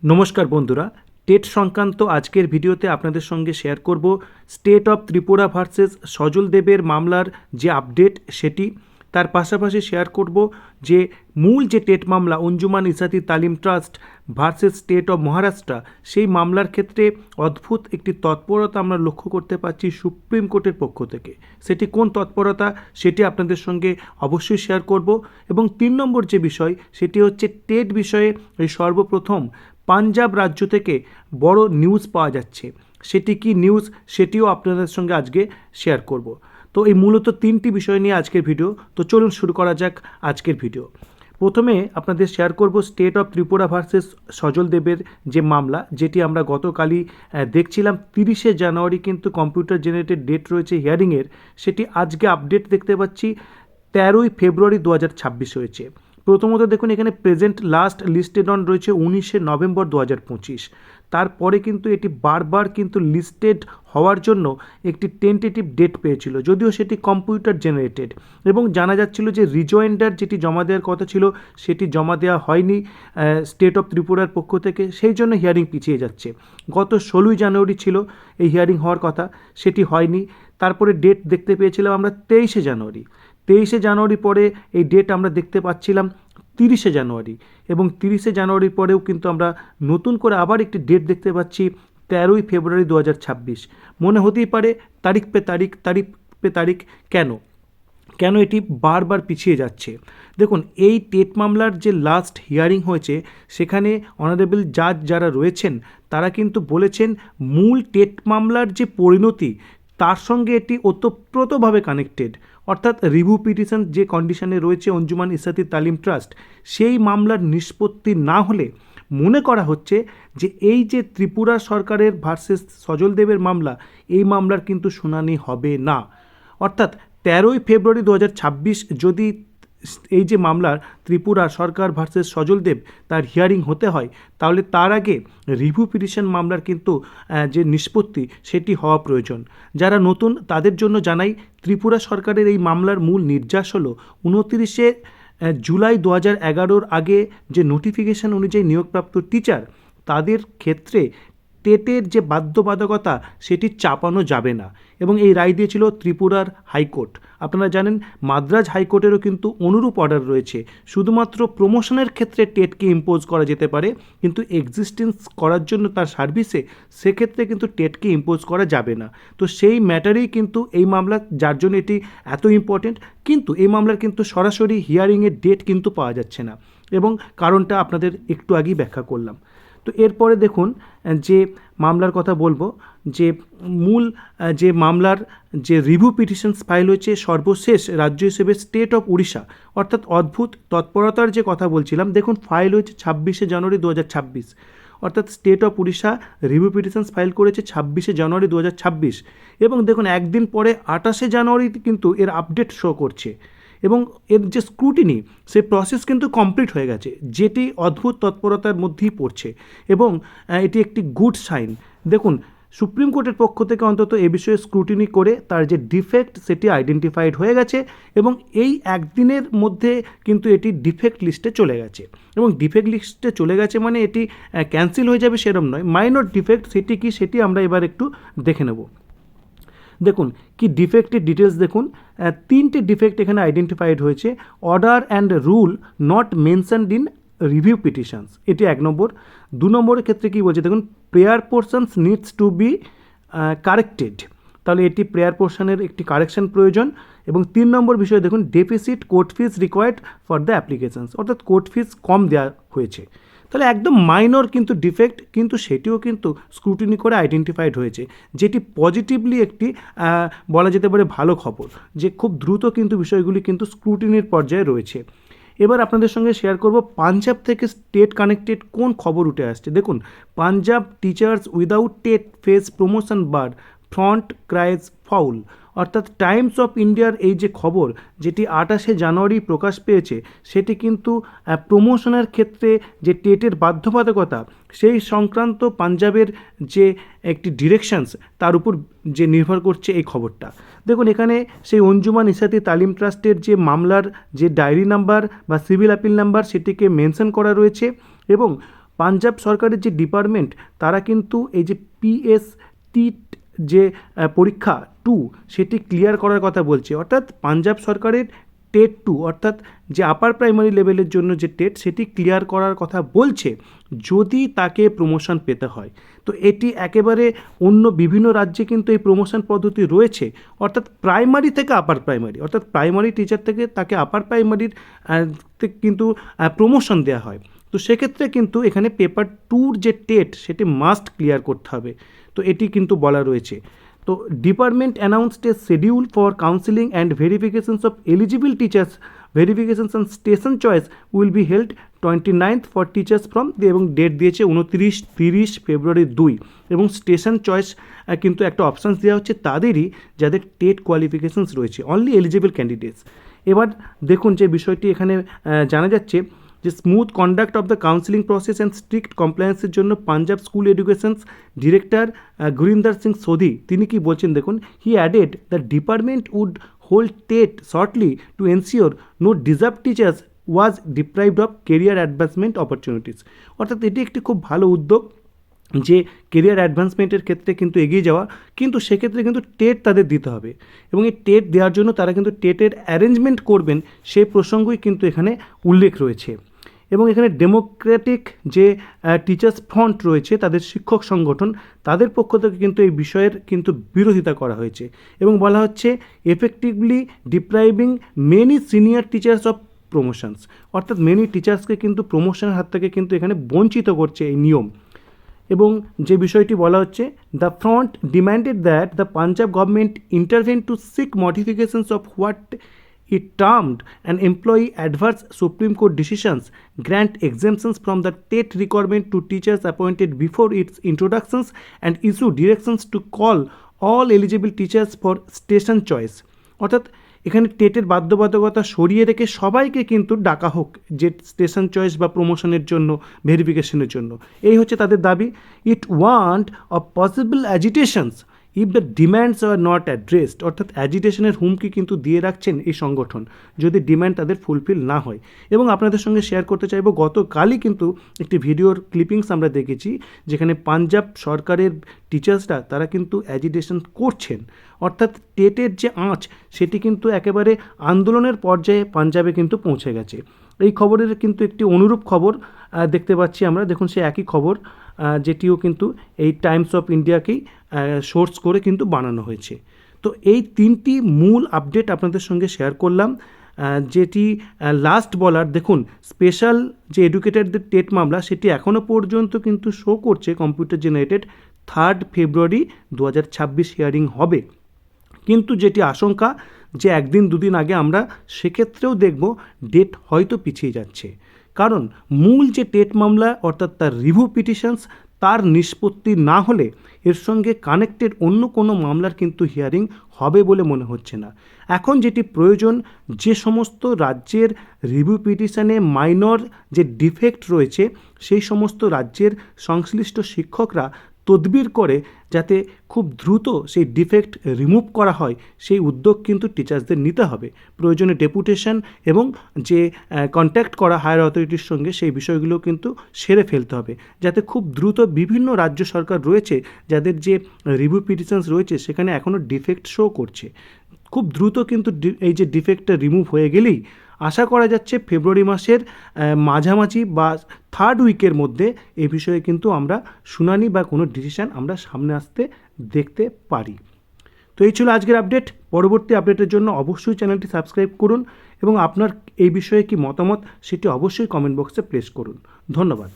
নমস্কার বন্ধুরা, টেট সংক্রান্ত আজকের ভিডিওতে আপনাদের সঙ্গে শেয়ার করব স্টেট অফ ত্রিপুরা ভার্সেস সজল দেবের মামলার যে আপডেট সেটি। তার পাশাপাশি শেয়ার করব যে মূল যে টেট মামলা অঞ্জুমান ইসাতি তালিম trust versus state of Maharashtra, সেই মামলার ক্ষেত্রে অদ্ভুত একটি তৎপরতা আমরা লক্ষ্য করতে পারছি সুপ্রিম কোর্টের পক্ষ থেকে। সেটি কোন তৎপরতা সেটি আপনাদের সঙ্গে অবশ্যই শেয়ার করব। এবং 3 নম্বর যে বিষয় সেটি হচ্ছে টেট বিষয়ে এই সর্বপ্রথম পাঞ্জাব রাজ্য থেকে বড় নিউজ পাওয়া যাচ্ছে। সেটি কি নিউজ সেটিও আপনাদের সঙ্গে আজকে শেয়ার করব। তো এই মূলত 3টি বিষয় নিয়ে আজকের ভিডিও। তো চলুন শুরু করা যাক আজকের ভিডিও। প্রথমে আপনাদের শেয়ার করব স্টেট অফ ত্রিপুরা ভার্সেস সজল দেবের যে মামলা, যেটি আমরা গতকালই দেখছিলাম 30শে জানুয়ারি কিন্তু কম্পিউটার জেনারেটেড ডেট রয়েছে হিয়ারিংয়ের। সেটি আজকে আপডেট দেখতে পাচ্ছি 13ই ফেব্রুয়ারি 2026 হয়েছে। প্রথমত দেখুন, এখানে প্রেজেন্ট লাস্ট লিস্টেড অন রয়েছে 19শে নভেম্বর 2025। তারপরে কিন্তু এটি বারবার কিন্তু লিস্টেড হওয়ার জন্য একটি টেন্টেটিভ ডেট পেয়েছিল, যদিও সেটি কম্পিউটার জেনারেটেড, এবং জানা যাচ্ছিল যে রিজয়েন্ডার যেটি জমা দেওয়ার কথা ছিল সেটি জমা দেওয়া হয়নি স্টেট অফ ত্রিপুরার পক্ষ থেকে, সেই জন্য হিয়ারিং পিছিয়ে যাচ্ছে। গত 16ই জানুয়ারি ছিল এই হিয়ারিং হওয়ার কথা, সেটি হয়নি। তারপরে ডেট দেখতে পেয়েছিলাম আমরা 23শে জানুয়ারি। 23শে জানুয়ারি পরে এই ডেট আমরা দেখতে পাচ্ছিলাম 30শে জানুয়ারি, এবং 30শে জানুয়ারির পরেও কিন্তু আমরা নতুন করে আবার একটি ডেট দেখতে পাচ্ছি 13ই ফেব্রুয়ারি 2026। মনে হতেই পারে তারিখ পে তারিখ, তারিখ পে তারিখ। কেন কেন এটি বারবার পিছিয়ে যাচ্ছে? দেখুন, এই টেট মামলার যে লাস্ট হিয়ারিং হয়েছে সেখানে অনারেবল জাজ যারা রয়েছেন তারা কিন্তু বলেছেন মূল টেট মামলার যে পরিণতি তার সঙ্গে এটি ওতপ্রোতভাবে কানেক্টেড। অর্থাৎ রিভিউ পিটিশন যে কন্ডিশনে রয়েছে অঞ্জুমান ইসাতি তালিম ট্রাস্ট, সেই মামলার নিষ্পত্তি না হলে মনে করা হচ্ছে যে এই যে ত্রিপুরা সরকারের ভার্সেস সজল দেবের মামলা, এই মামলার কিন্তু শুনানি হবে না। অর্থাৎ 13ই ফেব্রুয়ারি 2026 যদি এই যে মামলার ত্রিপুরা সরকার ভার্সেস সজল দেব তার হিয়ারিং হতে হয়, তাহলে তার আগে রিভিউ পিটিশন মামলার কিন্তু যে নিষ্পত্তি সেটি হওয়া প্রয়োজন। যারা নতুন তাদের জন্য জানাই, ত্রিপুরা সরকারের এই মামলার মূল নির্যাস হলো 29শে জুলাই 2011 আগে যে নোটিফিকেশন অনুযায়ী নিয়োগপ্রাপ্ত টিচার, তাদের ক্ষেত্রে টেটের যে বাধ্যবাধকতা সেটি চাপানো যাবে না, এবং এই রায় দিয়েছিল ত্রিপুরার হাইকোর্ট। আপনারা জানেন মাদ্রাজ হাইকোর্টেরও কিন্তু অনুরূপ অর্ডার রয়েছে। শুধুমাত্র প্রমোশনের ক্ষেত্রে টেটকে ইম্পোজ করা যেতে পারে, কিন্তু এক্সিস্টেন্স করার জন্য তার সার্ভিসে সেক্ষেত্রে কিন্তু টেটকে ইম্পোজ করা যাবে না। তো সেই ম্যাটারেই কিন্তু এই মামলা, যার জন্য এটি এত ইম্পর্টেন্ট। কিন্তু এই মামলার কিন্তু সরাসরি হিয়ারিংয়ের ডেট কিন্তু পাওয়া যাচ্ছে না, এবং কারণটা আপনাদের একটু আগেই ব্যাখ্যা করলাম। তো এরপরে দেখুন, যে মামলার কথা বলবো, যে মূল যে মামলার যে রিভিউ পিটিশনস ফাইল হয়েছে সর্বশেষ রাজ্য হিসেবে স্টেট অফ উড়িষ্যা। অর্থাৎ অদ্ভুত তৎপরতার যে কথা বলছিলাম, দেখুন ফাইল হয়েছে 26শে জানুয়ারি 2026। অর্থাৎ state of Orissa review petitions file করেছে 26শে জানুয়ারি 2026, এবং দেখুন একদিন পরে 28শে জানুয়ারি কিন্তু এর আপডেট শো করছে, এবং এর যে স্ক্রুটিনি সে প্রসেস কিন্তু কমপ্লিট হয়ে গেছে, যেটি অদ্ভুত তৎপরতার মধ্যেই পড়ছে, এবং এটি একটি গুড সাইন। দেখুন, সুপ্রিম কোর্টের পক্ষ থেকে অন্তত এ বিষয়ে স্ক্রুটিনি করে তার যে ডিফেক্ট সেটি আইডেন্টিফাইড হয়ে গেছে, এবং এই একদিনের মধ্যে কিন্তু এটি ডিফেক্ট লিস্টে চলে গেছে। এবং ডিফেক্ট লিস্টে চলে গেছে মানে এটি ক্যান্সেল হয়ে যাবে সেরকম নয়। মাইনর ডিফেক্ট সেটি কি সেটি আমরা এবার একটু দেখে নেব। দেখুন কি ডিফেক্টের ডিটেলস দেখুন, 3টে ডিফেক্ট এখানে আইডেন্টিফাইড হয়েছে। Order and rule not mentioned in review petitions, এটি 1 নম্বর। 2 নম্বরের ক্ষেত্রে কী বলছে দেখুন, prayer portions needs to B corrected, তাহলে এটি প্রেয়ার পোর্শনের একটি কারেকশন প্রয়োজন। এবং 3 নম্বর বিষয় দেখুন, deficit court fees required for the applications, অর্থাৎ কোর্ট ফিস কম দেওয়া হয়েছে। তাহলে একদম মাইনর কিন্তু ডিফেক্ট, কিন্তু সেটিও কিন্তু স্ক্রুটিনি করে আইডেন্টিফাইড হয়েছে, যেটি পজিটিভলি একটি বলা যেতে পারে ভালো খবর, যে খুব দ্রুত কিন্তু বিষয়গুলি কিন্তু স্ক্রুটিনির পর্যায়ে রয়েছে। এবার আপনাদের সঙ্গে শেয়ার করব পাঞ্জাব থেকে স্টেট কানেক্টেড কোন খবর উঠে আসছে। দেখুন, Punjab teachers without TET face promotion bar, front cries foul. অর্থাৎ টাইমস অফ ইন্ডিয়ার এই যে খবর, যেটি 28শে জানুয়ারি প্রকাশ পেয়েছে, সেটি কিন্তু প্রমোশনের ক্ষেত্রে যে টেটের বাধ্যবাধকতা সেই সংক্রান্ত পাঞ্জাবের যে একটি ডিরেকশনস তার উপর যে নির্ভর করছে এই খবরটা। দেখুন, এখানে সেই অঞ্জুমান ইসাতি তালিম ট্রাস্টের যে মামলার যে ডায়েরি নাম্বার বা সিভিল অ্যাপিল নাম্বার সেটিকে মেনশন করা রয়েছে, এবং পাঞ্জাব সরকারের যে ডিপার্টমেন্ট তারা কিন্তু এই যে PST যে পরীক্ষা 2 সেটি ক্লিয়ার করার কথা বলছে, অর্থাৎ পাঞ্জাব সরকারের টেট 2 অর্থাৎ যে আপার প্রাইমারি লেভেলের জন্য যে টেট সেটি ক্লিয়ার করার কথা বলছে যদি তাকে প্রমোশন পেতে হয়। তো এটি একেবারে অন্য বিভিন্ন রাজ্যে কিন্তু এই প্রমোশন পদ্ধতি রয়েছে, অর্থাৎ প্রাইমারি থেকে আপার প্রাইমারি, অর্থাৎ প্রাইমারি টিচার থেকে তাকে আপার প্রাইমারির কিন্তু প্রমোশন দেওয়া হয়। তো সেক্ষেত্রে কিন্তু এখানে পেপার 2 যে টেট সেটি মাস্ট ক্লিয়ার করতে হবে। তো এটি কিন্তু বলা রয়েছে। তো department announced a schedule for counselling and verifications of eligible teachers verifications and station choice will be held 29th for teachers from, এবং ডেট দিয়েছে 29-30 ফেব্রুয়ারি 2, এবং স্টেশন চয়েস কিন্তু একটা অপশানস দেওয়া হচ্ছে তাদেরই যাদের টেট কোয়ালিফিকেশনস রয়েছে, অনলি এলিজিবল ক্যান্ডিডেটস। এবার দেখুন যে বিষয়টি এখানে জানা যাচ্ছে যে smooth conduct of the counselling process and strict কমপ্লায়েন্সের জন্য Punjab school educations director Gurinder Singh Sodhi তিনি কি বলছেন দেখুন, he added the department would hold TET shortly to ensure no deserve teachers was deprived of career advancement opportunities. অর্থাৎ এটি একটি খুব ভালো উদ্যোগ যে কেরিয়ার অ্যাডভান্সমেন্টের ক্ষেত্রে কিন্তু এগিয়ে যাওয়া, কিন্তু সেক্ষেত্রে কিন্তু টেট তাদের দিতে হবে, এবং এই টেট দেওয়ার জন্য তারা কিন্তু টেটের অ্যারেঞ্জমেন্ট করবেন সেই প্রসঙ্গই কিন্তু এখানে উল্লেখ রয়েছে। এবং এখানে ডেমোক্রেটিক যে টিচার্স ফ্রন্ট রয়েছে তাদের শিক্ষক সংগঠন তাদের পক্ষ থেকে কিন্তু এই বিষয়ের কিন্তু বিরোধিতা করা হয়েছে, এবং বলা হচ্ছে effectively ডিপ্রাইভিং many senior teachers of promotions, অর্থাৎ মেনি টিচার্সকে কিন্তু প্রমোশনের হাত থেকে কিন্তু এখানে বঞ্চিত করছে এই নিয়ম। এবং যে বিষয়টি বলা হচ্ছে, the front demanded that the Punjab government intervene to seek modifications of what it termed an employee adverse Supreme Court decisions, grant exemptions from the TET requirement to teachers appointed before its introductions, and issue directions to call all eligible teachers for station choice। অর্থাৎ এখানে টেটের বাধ্যবাধকতা সরিয়ে রেখে সবাইকে কিন্তু ডাকা হোক যে স্টেশন চয়েস বা প্রমোশনের জন্য, ভেরিফিকেশনের জন্য, এই হচ্ছে তাদের দাবি। It warned of possible agitations if the demands are not addressed, অর্থাৎ অ্যাজিটেশনের হুমকি কিন্তু দিয়ে রাখছেন এই সংগঠন যদি ডিম্যান্ড তাদের ফুলফিল না হয়। এবং আপনাদের সঙ্গে শেয়ার করতে চাইব, গতকালই কিন্তু একটি ভিডিওর ক্লিপিংস আমরা দেখেছি যেখানে পাঞ্জাব সরকারের টিচার্সরা তারা কিন্তু অ্যাজিটেশন করছেন, অর্থাৎ টেটের যে আঁচ সেটি কিন্তু একেবারে আন্দোলনের পর্যায়ে পাঞ্জাবে কিন্তু পৌঁছে গেছে। এই খবরের কিন্তু একটি অনুরূপ খবর দেখতে পাচ্ছি আমরা, দেখুন সে একই খবর যেটিও কিন্তু এই টাইমস অফ ইন্ডিয়াকেই সোর্স করে কিন্তু বানানো হয়েছে। তো এই তিনটি মূল আপডেট আপনাদের সঙ্গে শেয়ার করলাম। যেটি লাস্ট বলার, দেখুন স্পেশাল যে এডুকেটরদের টেট মামলা সেটি এখনও পর্যন্ত কিন্তু শো করছে কম্পিউটার জেনারেটেড 3 ফেব্রুয়ারি 2026 হিয়ারিং হবে, কিন্তু যেটি আশঙ্কা যে একদিন দুদিন আগে আমরা সেক্ষেত্রেও দেখব ডেট হয়তো পিছিয়ে যাচ্ছে, কারণ মূল যে টেট মামলা অর্থাৎ তার রিভিউ পিটিশনস তার নিষ্পত্তি না হলে এর সঙ্গে কানেক্টেড অন্য কোনো মামলার কিন্তু হিয়ারিং হবে বলে মনে হচ্ছে না। এখন যেটি প্রয়োজন, যে সমস্ত রাজ্যের রিভিউ পিটিশনে মাইনর যে ডিফেক্ট রয়েছে সেই সমস্ত রাজ্যের সংশ্লিষ্ট শিক্ষকরা তদবির করে যাতে খুব দ্রুত সেই ডিফেক্ট রিমুভ করা হয় সেই উদ্যোগ কিন্তু টিচার্সদের নিতে হবে। প্রয়োজনে ডেপুটেশন এবং যে কন্ট্যাক্ট করা হায়ার অথরিটির সঙ্গে সেই বিষয়গুলো কিন্তু সেরে ফেলতে হবে, যাতে খুব দ্রুত বিভিন্ন রাজ্য সরকার রয়েছে যাদের যে রিভিউ পিটিশনস রয়েছে সেখানে এখনও ডিফেক্ট শো করছে, খুব দ্রুত কিন্তু এই যে ডিফেক্টটা রিমুভ হয়ে গেলেই আশা করা যাচ্ছে ফেব্রুয়ারি মাসের মাঝামাঝি বা 3rd উইকের মধ্যে এই বিষয়ে কিন্তু আমরা শুনানি বা কোনো ডিসিশান আমরা সামনে আসতে দেখতে পারি। তো এই ছিল আজকের আপডেট। পরবর্তী আপডেটের জন্য অবশ্যই চ্যানেলটি সাবস্ক্রাইব করুন এবং আপনার এই বিষয়ে কি মতামত সেটি অবশ্যই কমেন্ট বক্সে প্লেস করুন। ধন্যবাদ।